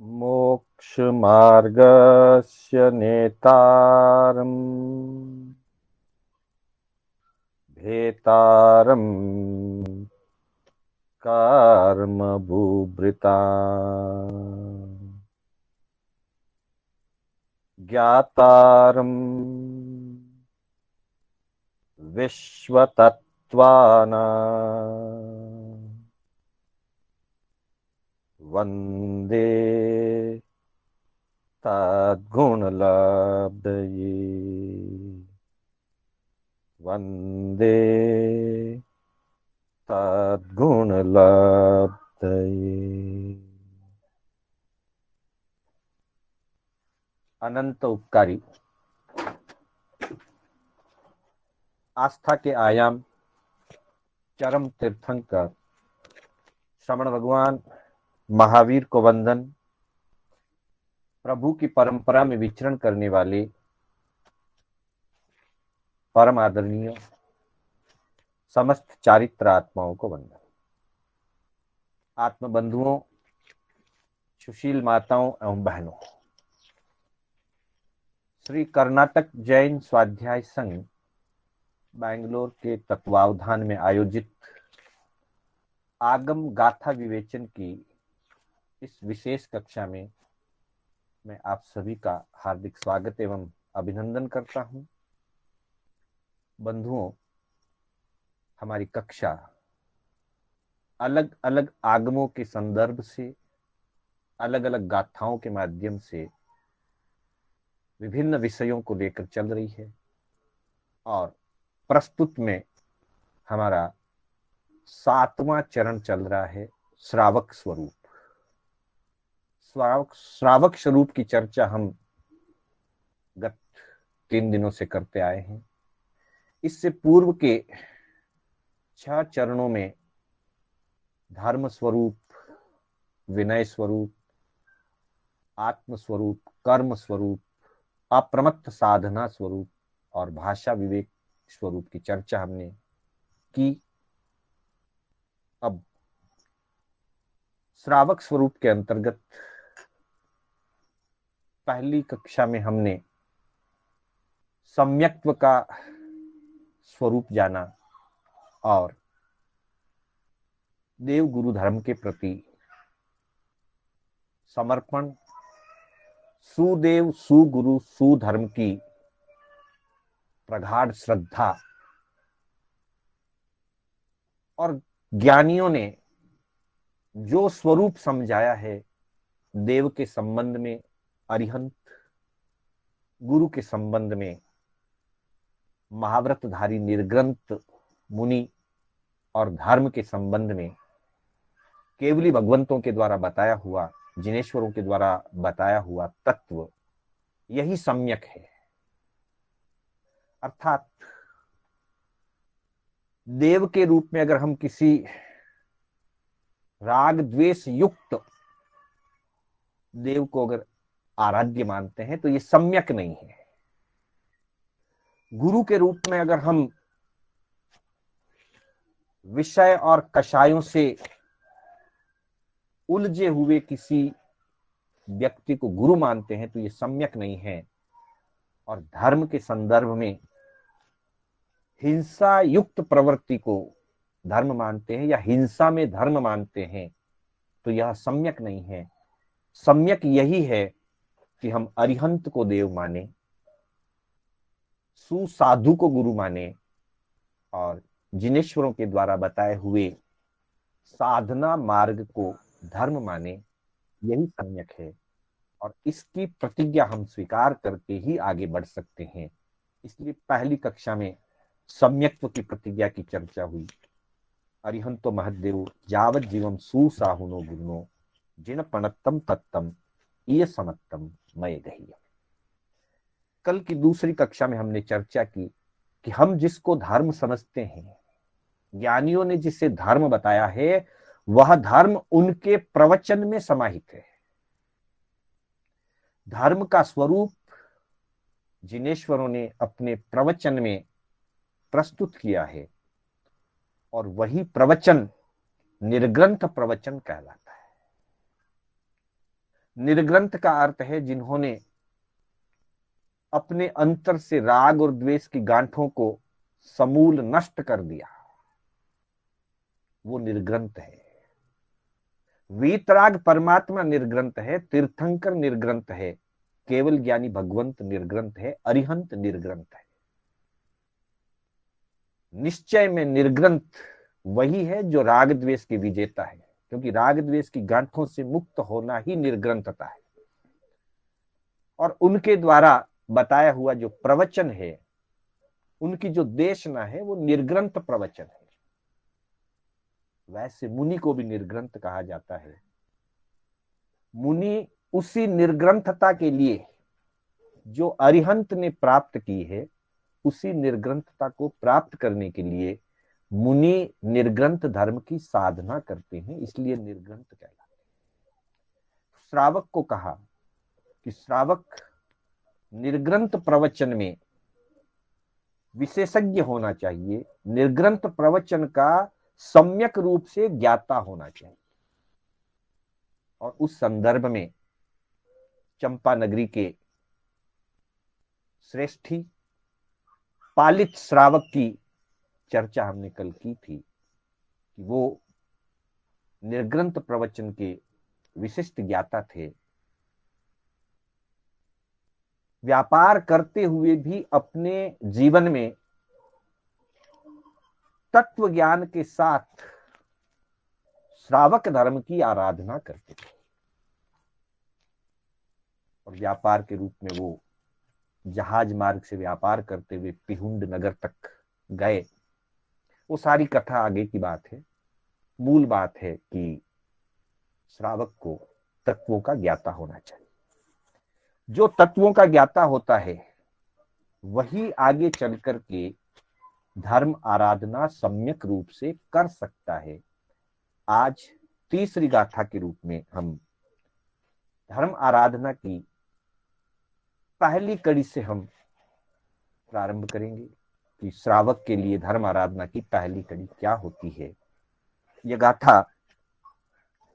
मोक्षमार्गस्य नेतारम् भेतारम् कर्मभूभृता ज्ञातारम् विश्वतत्त्वानां वन्दे तद्गुणलब्धये वन्दे तद्गुणलब्धये। अनंत उपकारी आस्था के आयाम चरम तीर्थंकर श्रवण भगवान महावीर को वंदन। प्रभु की परंपरा में विचरण करने वाले परम आदरणीय समस्त चारित्र आत्माओं को वंदन। आत्म बंधुओं, सुशील माताओं एवं बहनों, श्री कर्नाटक जैन स्वाध्याय संघ बैंगलोर के तत्वावधान में आयोजित आगम गाथा विवेचन की इस विशेष कक्षा में मैं आप सभी का हार्दिक स्वागत एवं अभिनंदन करता हूं। बंधुओं, हमारी कक्षा अलग अलग आगमों के संदर्भ से, अलग अलग गाथाओं के माध्यम से विभिन्न विषयों को लेकर चल रही है और प्रस्तुत में हमारा 7वां चरण चल रहा है, श्रावक स्वरूप। श्रावक स्वरूप की चर्चा हम गत 3 दिनों से करते आए हैं। इससे पूर्व के 6 चरणों में धर्म स्वरूप, विनय स्वरूप, आत्म स्वरूप, कर्म स्वरूप, अप्रमत्त साधना स्वरूप और भाषा विवेक स्वरूप की चर्चा हमने की। अब श्रावक स्वरूप के अंतर्गत पहली कक्षा में हमने सम्यक्त्व का स्वरूप जाना और देव गुरु धर्म के प्रति समर्पण, सुदेव सुगुरु सुधर्म की प्रगाढ़ श्रद्धा और ज्ञानियों ने जो स्वरूप समझाया है, देव के संबंध में अरिहंत, गुरु के संबंध में महाव्रतधारी निर्ग्रंथ मुनि और धर्म के संबंध में केवली भगवंतों के द्वारा बताया हुआ, जिनेश्वरों के द्वारा बताया हुआ तत्व, यही सम्यक है। अर्थात देव के रूप में अगर हम किसी राग द्वेष युक्त देव को अगर आराध्य मानते हैं तो ये सम्यक नहीं है। गुरु के रूप में अगर हम विषय और कषायों से उलझे हुए किसी व्यक्ति को गुरु मानते हैं तो ये सम्यक नहीं है। और धर्म के संदर्भ में हिंसा युक्त प्रवृत्ति को धर्म मानते हैं या हिंसा में धर्म मानते हैं तो यह सम्यक नहीं है। सम्यक यही है कि हम अरिहंत को देव माने, सुसाधु को गुरु माने और जिनेश्वरों के द्वारा बताए हुए साधना मार्ग को धर्म माने, यही सम्यक है। और इसकी प्रतिज्ञा हम स्वीकार करके ही आगे बढ़ सकते हैं। इसलिए पहली कक्षा में सम्यक्त्व की प्रतिज्ञा की चर्चा हुई। अरिहंतो महद्देव जावत जीवम सुसाहुनो गुरुनो जिन पणत्तम तत्तम ये समत्तम मय गही। कल की दूसरी कक्षा में हमने चर्चा की कि हम जिसको धर्म समझते हैं, ज्ञानियों ने जिसे धर्म बताया है, वह धर्म उनके प्रवचन में समाहित है। धर्म का स्वरूप जिनेश्वरों ने अपने प्रवचन में प्रस्तुत किया है और वही प्रवचन निर्ग्रंथ प्रवचन कहलाता है। निर्ग्रंथ का अर्थ है जिन्होंने अपने अंतर से राग और द्वेष की गांठों को समूल नष्ट कर दिया, वो निर्ग्रंथ है। वीतराग परमात्मा निर्ग्रंथ है, तीर्थंकर निर्ग्रंथ है, केवल ज्ञानी भगवंत निर्ग्रंथ है, अरिहंत निर्ग्रंथ है। निश्चय में निर्ग्रंथ वही है जो राग द्वेष की विजेता है, क्योंकि राग द्वेष की गांठों से मुक्त होना ही निर्ग्रंथता है। और उनके द्वारा बताया हुआ जो प्रवचन है, उनकी जो देशना है, वो निर्ग्रंथ प्रवचन है। वैसे मुनि को भी निर्ग्रंथ कहा जाता है। मुनि उसी निर्ग्रंथता के लिए जो अरिहंत ने प्राप्त की है, उसी निर्ग्रंथता को प्राप्त करने के लिए मुनि निर्ग्रंथ धर्म की साधना करते हैं, इसलिए निर्ग्रंथ कहलाते हैं। श्रावक को कहा कि श्रावक निर्ग्रंथ प्रवचन में विशेषज्ञ होना चाहिए, निर्ग्रंथ प्रवचन का सम्यक रूप से ज्ञाता होना चाहिए। और उस संदर्भ में चंपा नगरी के श्रेष्ठी पालित श्रावक की चर्चा हमने कल की थी कि वो निर्ग्रंथ प्रवचन के विशिष्ट ज्ञाता थे। व्यापार करते हुए भी अपने जीवन में तत्व ज्ञान के साथ श्रावक धर्म की आराधना करते थे। और व्यापार के रूप में वो जहाज मार्ग से व्यापार करते हुए पिहुंड नगर तक गए। वो सारी कथा आगे की बात है। मूल बात है कि श्रावक को तत्वों का ज्ञाता होना चाहिए। जो तत्वों का ज्ञाता होता है वही आगे चलकर के धर्म आराधना सम्यक रूप से कर सकता है। आज तीसरी गाथा के रूप में हम धर्म आराधना की पहली कड़ी से हम प्रारंभ करेंगे कि श्रावक के लिए धर्म आराधना की पहली कड़ी क्या होती है। यह गाथा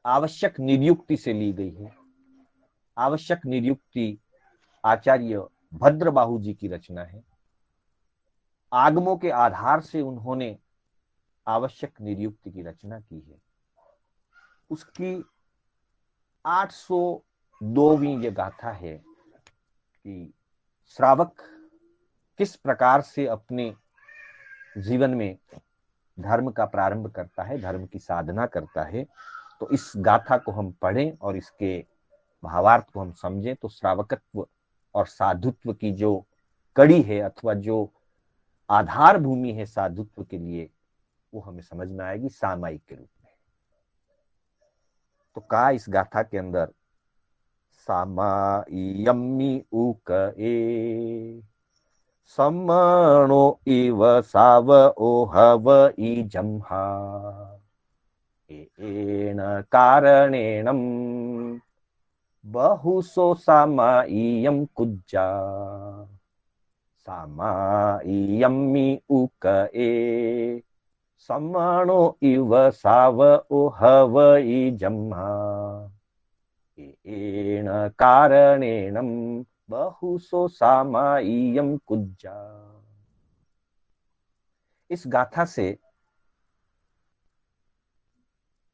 आवश्यक नियुक्ति से ली गई है। आवश्यक नियुक्ति आचार्य भद्रबाहु जी की रचना है। आगमों के आधार से उन्होंने आवश्यक नियुक्ति की रचना की है। उसकी 802वीं ये गाथा है कि श्रावक किस प्रकार से अपने जीवन में धर्म का प्रारंभ करता है, धर्म की साधना करता है। तो इस गाथा को हम पढ़ें और इसके भावार्थ को हम समझें तो श्रावकत्व और साधुत्व की जो कड़ी है अथवा जो आधार भूमि है साधुत्व के लिए, वो हमें समझ में आएगी सामायिक के रूप में। तो कहा इस गाथा के अंदर सामायम्मि उक ए सम्मणो इव साव ओहव इ जम्हा एन कारणेनम बहुसो सामायियम कुज्जा सामायम्मि उक ए सम्मणो इव साव ओहव इ जम्हा एन कारणेनम बहुसो सामायियम कुज्जा। इस गाथा से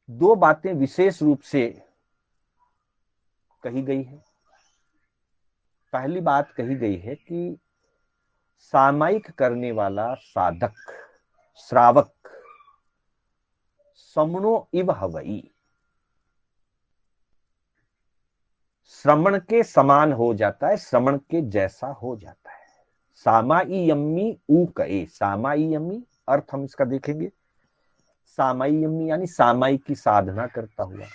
दो बातें विशेष रूप से कही गई है। पहली बात कही गई है कि सामायिक करने वाला साधक श्रावक समणो इव हवई, श्रमण के समान हो जाता है, श्रमण के जैसा हो जाता है। सामायम्मी उकए, सामायम्मी अर्थ हम इसका देखेंगे। सामायम्मी यानी सामायिक की साधना करता हुआ,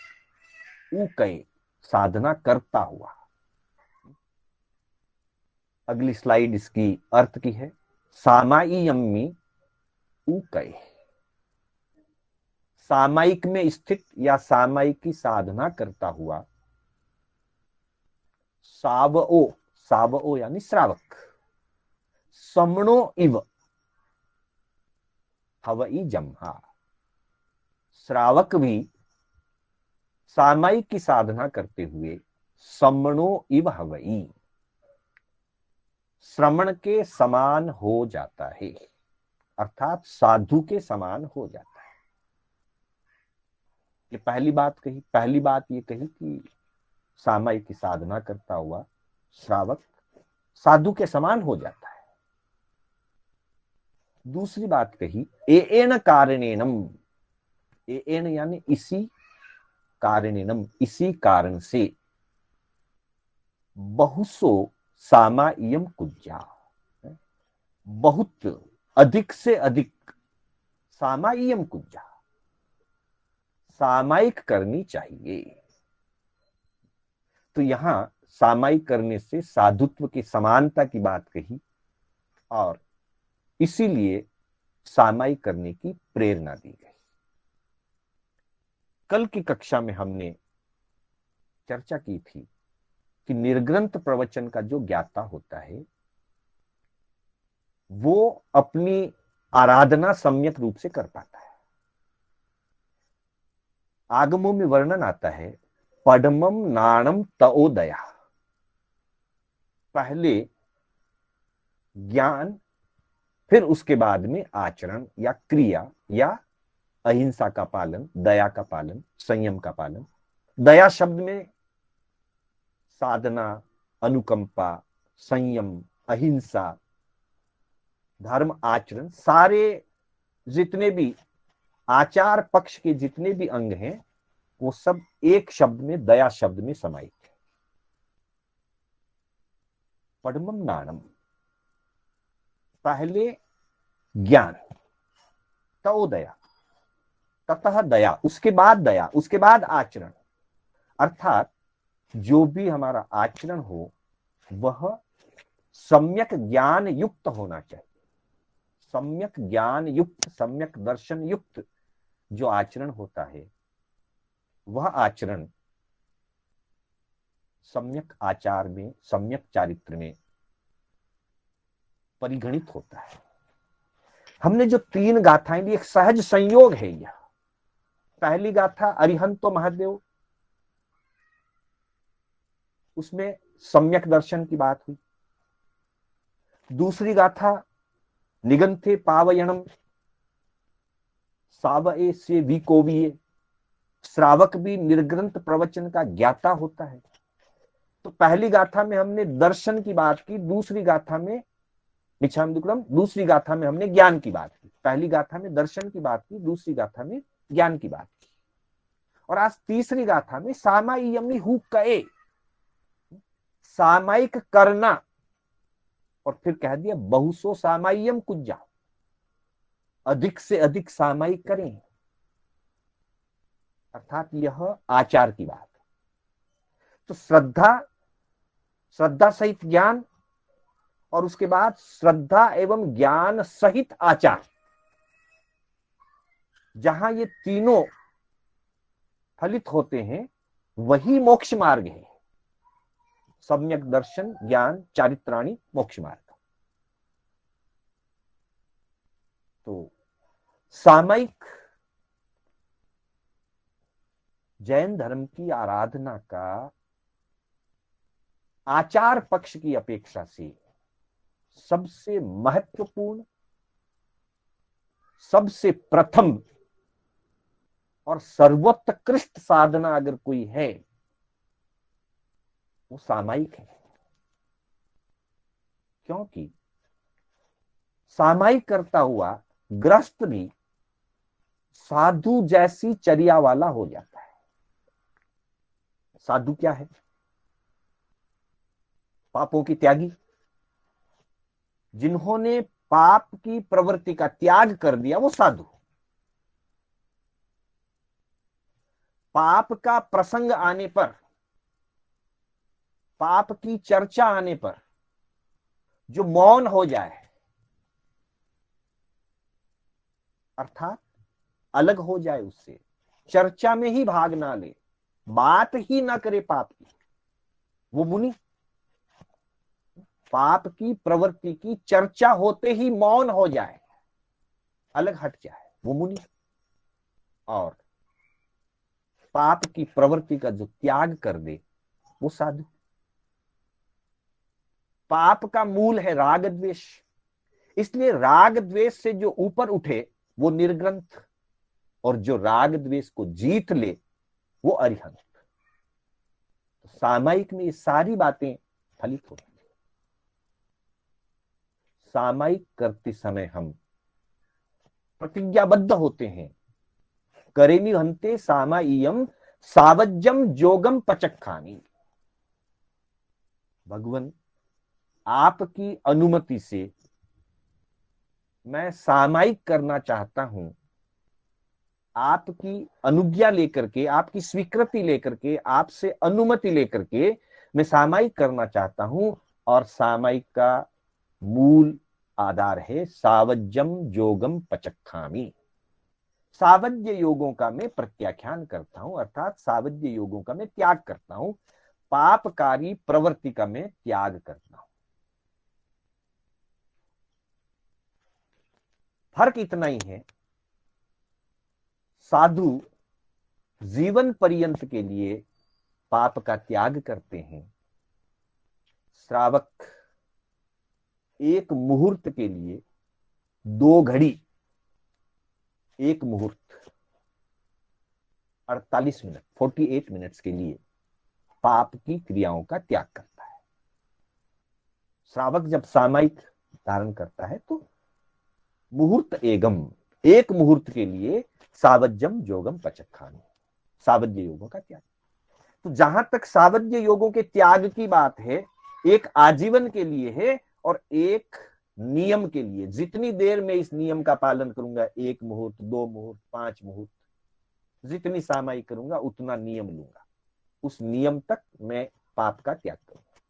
उकए साधना करता हुआ। अगली स्लाइड इसकी अर्थ की है। सामायम्मी उकए, सामायिक में स्थित या सामायिक की साधना करता हुआ। सावओ, सावओ यानी श्रावक। समणो इव हवई जम्हा, श्रावक भी सामायिक की साधना करते हुए श्रमणो इव हवई, श्रमण के समान हो जाता है, अर्थात साधु के समान हो जाता है। ये पहली बात कही। पहली बात ये कही कि सामायिक की साधना करता हुआ श्रावक साधु के समान हो जाता है। दूसरी बात कही एन कारणेनम, एन यानी इसी, कारणेनम इसी कारण से, बहुसो सामायियम कुज्या, बहुत अधिक से अधिक, सामायियम कुज्या सामायिक करनी चाहिए। तो यहां सामायिक करने से साधुत्व की समानता की बात कही और इसीलिए सामायिक करने की प्रेरणा दी गई। कल की कक्षा में हमने चर्चा की थी कि निर्ग्रंथ प्रवचन का जो ज्ञाता होता है वो अपनी आराधना सम्यक रूप से कर पाता है। आगमों में वर्णन आता है पद्मम नाणम तओदया, पहले ज्ञान फिर उसके बाद में आचरण या क्रिया या अहिंसा का पालन, दया का पालन, संयम का पालन। दया शब्द में साधना, अनुकंपा, संयम, अहिंसा, धर्म, आचरण, सारे जितने भी आचार पक्ष के जितने भी अंग हैं वो सब एक शब्द में, दया शब्द में समाहित है। पद्मम नाणम, पहले ज्ञान, तो दया, ततः दया, उसके बाद दया, उसके बाद आचरण। अर्थात जो भी हमारा आचरण हो वह सम्यक ज्ञान युक्त होना चाहिए। सम्यक ज्ञान युक्त, सम्यक दर्शन युक्त जो आचरण होता है वह आचरण सम्यक आचार में, सम्यक चारित्र में परिगणित होता है। हमने जो 3 गाथाएं ली, एक सहज संयोग है यह। पहली गाथा अरिहंतो महादेव, उसमें सम्यक दर्शन की बात हुई। दूसरी गाथा निगंथे पावयणम सावए से विकोविये, श्रावक भी निर्ग्रंथ प्रवचन का ज्ञाता होता है। तो पहली गाथा में हमने दर्शन की बात की, दूसरी गाथा में निछाम दुक्कड़म, दूसरी गाथा में हमने ज्ञान की बात की। पहली गाथा में दर्शन की बात की, दूसरी गाथा में ज्ञान की बात की। और आज तीसरी गाथा में सामायियम हु कए, सामायिक करना, और फिर कह दिया बहुसो सामायियम कुज्जा, अधिक से अधिक सामायिक करें। अर्थात यह आचार की बात। तो श्रद्धा, श्रद्धा सहित ज्ञान, और उसके बाद श्रद्धा एवं ज्ञान सहित आचार, जहां ये तीनों फलित होते हैं वही मोक्ष मार्ग है। सम्यक दर्शन, ज्ञान, चारित्राणी, मोक्ष मार्ग। तो सामायिक जैन धर्म की आराधना का आचार पक्ष की अपेक्षा से सबसे महत्वपूर्ण, सबसे प्रथम और सर्वोत्कृष्ट साधना अगर कोई है वो सामायिक है। क्योंकि सामायिक करता हुआ गृहस्थ भी साधु जैसी चर्या वाला हो जाता है। साधु क्या है? पापों की त्यागी, जिन्होंने पाप की प्रवृत्ति का त्याग कर दिया वो साधु। पाप का प्रसंग आने पर, पाप की चर्चा आने पर जो मौन हो जाए, अर्थात अलग हो जाए उससे, चर्चा में ही भाग ना ले, बात ही ना करे पाप की, वो मुनि। पाप की प्रवृत्ति की चर्चा होते ही मौन हो जाए, अलग हट जाए, वो मुनि। और पाप की प्रवृत्ति का जो त्याग कर दे वो साधु। पाप का मूल है राग द्वेष, इसलिए राग द्वेष से जो ऊपर उठे वो निर्ग्रंथ, और जो राग द्वेष को जीत ले वो अरिहंत। सामायिक में ये सारी बातें फलित होती है। सामायिक करते समय हम प्रतिज्ञाबद्ध होते हैं, करेमि हंते सामायियम सावज्यम जोगम पचक्खानी। भगवान, आपकी अनुमति से मैं सामायिक करना चाहता हूं, आपकी अनुज्ञा लेकर के, आपकी स्वीकृति लेकर के, आपसे अनुमति लेकर के मैं सामायिक करना चाहता हूं। और सामायिक का मूल आधार है सावज्यम जोगम पचक्खामी। सावज्य योगों का मैं प्रत्याख्यान करता हूं, अर्थात सावज्य योगों का मैं त्याग करता हूं, पापकारी प्रवृत्ति का मैं त्याग करता हूं। फर्क इतना ही है, साधु जीवन पर्यंत के लिए पाप का त्याग करते हैं, श्रावक एक मुहूर्त के लिए, 2 घड़ी, 1 मुहूर्त 48 मिनट 48 मिनट्स के लिए पाप की क्रियाओं का त्याग करता है। श्रावक जब सामायिक धारण करता है तो मुहूर्त एगम, 1 मुहूर्त के लिए सावज्यम जोगम पचक्खानी, सावज्य योगों का त्याग। तो जहां तक सावज्य योगों के त्याग की बात है, एक आजीवन के लिए है और एक नियम के लिए। जितनी देर में इस नियम का पालन करूंगा, 1 मुहूर्त, 2 मुहूर्त, 5 मुहूर्त, जितनी सामायिक करूंगा उतना नियम लूंगा, उस नियम तक मैं पाप का त्याग करूंगा।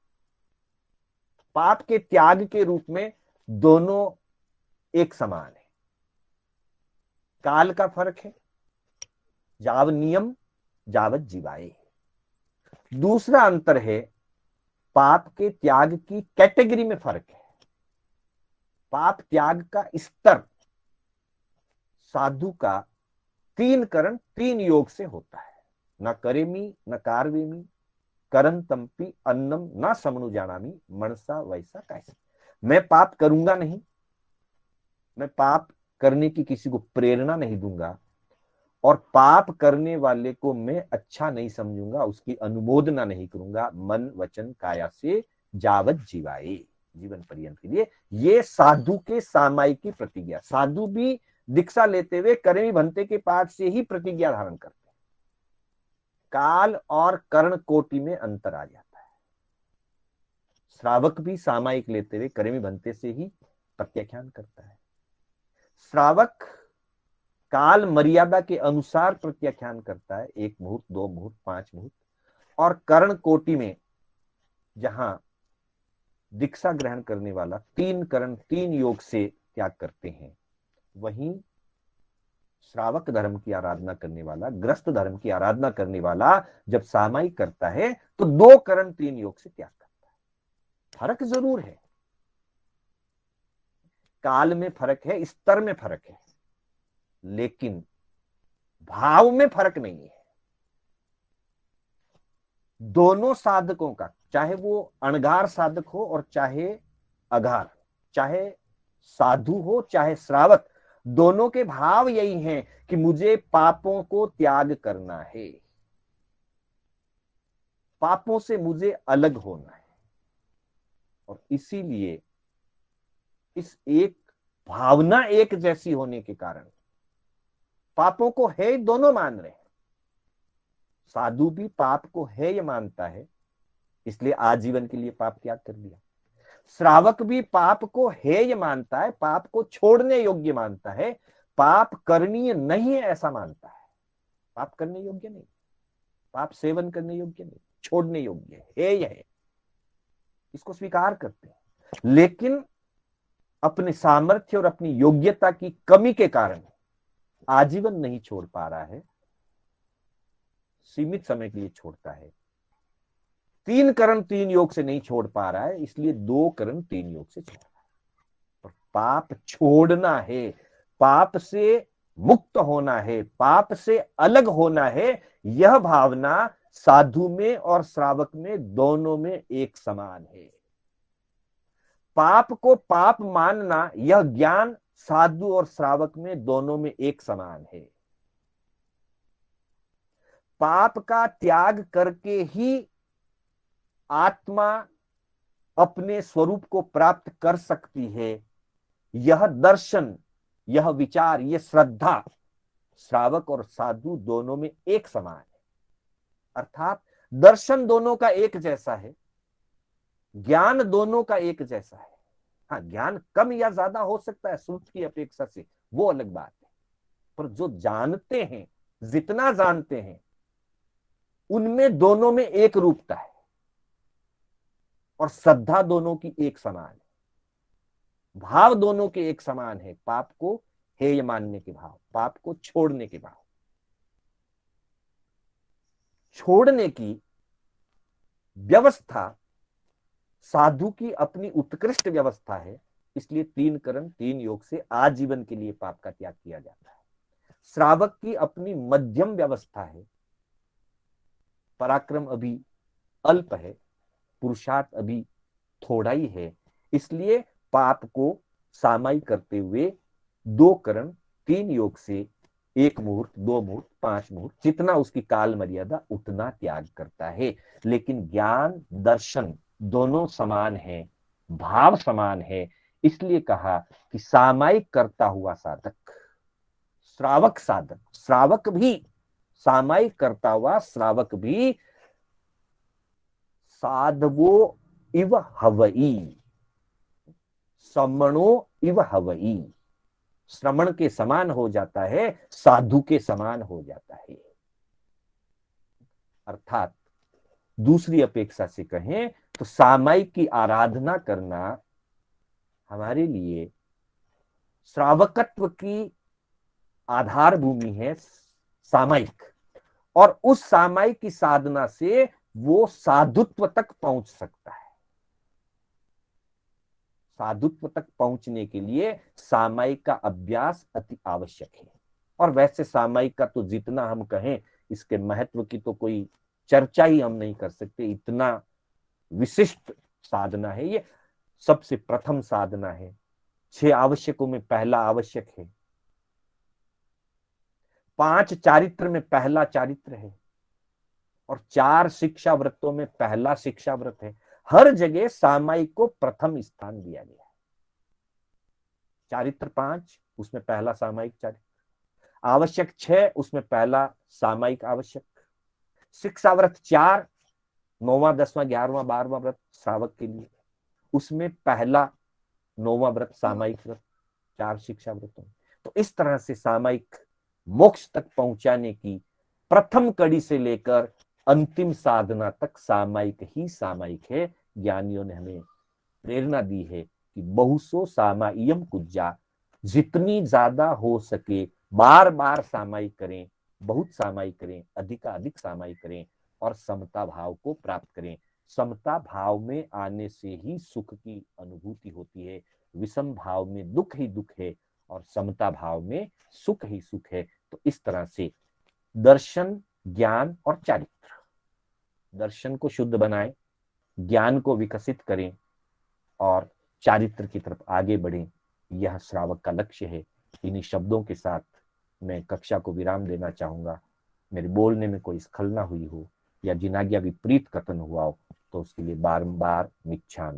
पाप के त्याग के रूप में दोनों एक समान है। काल का फर्क है, जाव नियम जावत जीवाए। दूसरा अंतर है, पाप के त्याग की कैटेगरी में फर्क है। पाप त्याग का स्तर साधु का 3 करण 3 योग से होता है। न करेमी न कारवेमी करन तंपी अन्नम न समनु जानामी मनसा वैसा कैसे। मैं पाप करूंगा नहीं, मैं पाप करने की किसी को प्रेरणा नहीं दूंगा, और पाप करने वाले को मैं अच्छा नहीं समझूंगा, उसकी अनुमोदना नहीं करूंगा, मन वचन काया से जावत जीवाए, जीवन पर्यंत के लिए। ये साधु के सामायिक की प्रतिज्ञा। साधु भी दीक्षा लेते हुए करेमी भंते के पाठ से ही प्रतिज्ञा धारण करते हैं। काल और कर्ण कोटि में अंतर आ जाता है। श्रावक भी सामायिक लेते हुए करेमी भंते से ही प्रत्याख्यान करता है। श्रावक काल मर्यादा के अनुसार प्रत्याख्यान करता है, 1 मुहूर्त, 2 मुहूर्त, 5 मुहूर्त। और कर्ण कोटि में जहां दीक्षा ग्रहण करने वाला 3 करण 3 योग से त्याग करते हैं, वहीं श्रावक धर्म की आराधना करने वाला, ग्रस्त धर्म की आराधना करने वाला जब सामायिक करता है तो 2 करण 3 योग से त्याग करता है। फर्क जरूर है, काल में फर्क है, स्तर में फर्क है, लेकिन भाव में फर्क नहीं है। दोनों साधकों का, चाहे वो अणगार साधक हो और चाहे अगार, चाहे साधु हो चाहे श्रावक, दोनों के भाव यही हैं कि मुझे पापों को त्याग करना है, पापों से मुझे अलग होना है। और इसीलिए इस एक भावना एक जैसी होने के कारण पापों को है दोनों मान रहे हैं। साधु भी पाप को है ये मानता है, इसलिए आजीवन के लिए पाप त्याग कर दिया। श्रावक भी पाप को है ये मानता है, पाप को छोड़ने योग्य मानता है, पाप करनीय नहीं है ऐसा मानता है। पाप करने योग्य नहीं, पाप सेवन करने योग्य नहीं, छोड़ने योग्य है, यह है, इसको स्वीकार करते हैं। लेकिन अपने सामर्थ्य और अपनी योग्यता की कमी के कारण आजीवन नहीं छोड़ पा रहा है, सीमित समय के लिए छोड़ता है। 3 करण 3 योग से नहीं छोड़ पा रहा है, इसलिए 2 करण 3 योग से छोड़ रहा है। और पाप छोड़ना है, पाप से मुक्त होना है, पाप से अलग होना है, यह भावना साधु में और श्रावक में दोनों में एक समान है। पाप को पाप मानना, यह ज्ञान साधु और श्रावक में दोनों में एक समान है। पाप का त्याग करके ही आत्मा अपने स्वरूप को प्राप्त कर सकती है। यह दर्शन, यह विचार, यह श्रद्धा श्रावक और साधु दोनों में एक समान है। अर्थात दर्शन दोनों का एक जैसा है, ज्ञान दोनों का एक जैसा है। हाँ, ज्ञान कम या ज्यादा हो सकता है श्रुति की अपेक्षा से, वो अलग बात है। पर जो जानते हैं, जितना जानते हैं, उनमें दोनों में एक रूपता है और श्रद्धा दोनों की एक समान है। भाव दोनों के एक समान है। पाप को हेय मानने के भाव, पाप को छोड़ने के भाव। छोड़ने की व्यवस्था साधु की अपनी उत्कृष्ट व्यवस्था है, इसलिए 3 कर्म 3 योग से आजीवन के लिए पाप का त्याग किया जाता है। श्रावक की अपनी मध्यम व्यवस्था है, पराक्रम अभी अल्प है, पुरुषार्थ अभी थोड़ा ही है, इसलिए पाप को सामायिक करते हुए 2 कर्म 3 योग से 1 मुहूर्त, 2 मुहूर्त, 5 मुहूर्त, जितना उसकी काल मर्यादा उतना त्याग करता है। लेकिन ज्ञान दर्शन दोनों समान है, भाव समान है, इसलिए कहा कि सामायिक करता हुआ साधक, श्रावक साधक, श्रावक भी सामायिक करता हुआ श्रावक भी साधवो इव हवई, श्रमणो इव हवई, श्रमण के समान हो जाता है, साधु के समान हो जाता है। अर्थात दूसरी अपेक्षा से कहें तो सामायिक की आराधना करना हमारे लिए श्रावकत्व की आधार भूमि है, सामायिक, और उस सामायिक की साधना से वो साधुत्व तक पहुंच सकता है। साधुत्व तक पहुंचने के लिए सामायिक का अभ्यास अति आवश्यक है। और वैसे सामायिक का तो जितना हम कहें, इसके महत्व की तो कोई चर्चा ही हम नहीं कर सकते, इतना विशिष्ट साधना है ये। सबसे प्रथम साधना है, 6 आवश्यकों में पहला आवश्यक है, 5 चारित्र में पहला चारित्र है, और 4 शिक्षा व्रतों में पहला शिक्षा व्रत है। हर जगह सामायिक को प्रथम स्थान दिया गया है। चारित्र 5, उसमें पहला सामायिक चारित्र, आवश्यक 6, उसमें पहला सामायिक आवश्यक, शिक्षा व्रत 4, 9वां 10वां 11वां 12वां व्रत श्रावक के लिए, उसमें पहला 9वां व्रत सामायिक व्रत, 4 शिक्षा व्रतों। तो इस तरह से सामायिक मोक्ष तक पहुंचाने की प्रथम कड़ी से लेकर अंतिम साधना तक सामायिक ही सामायिक है। ज्ञानियों ने हमें प्रेरणा दी है कि बहुसो सामायिकम कुज्जा, जितनी ज्यादा हो सके बार बार सामायिक करें, बहुत सामायिक करें, अधिकाधिक सामायिक करें और समता भाव को प्राप्त करें। समता भाव में आने से ही सुख की अनुभूति होती है, विषम भाव में दुख ही दुख है और समता भाव में सुख ही सुख है। तो इस तरह से दर्शन, ज्ञान और चारित्र, दर्शन को शुद्ध बनाएं, ज्ञान को विकसित करें और चारित्र की तरफ आगे बढ़ें, यह श्रावक का लक्ष्य है। इन्हीं शब्दों के साथ मैं कक्षा को विराम देना चाहूंगा। मेरे बोलने में कोई स्खलना हुई हो या जिनाज्ञा विपरीत कथन हुआ हो तो उसके लिए बारंबार मिच्छामि।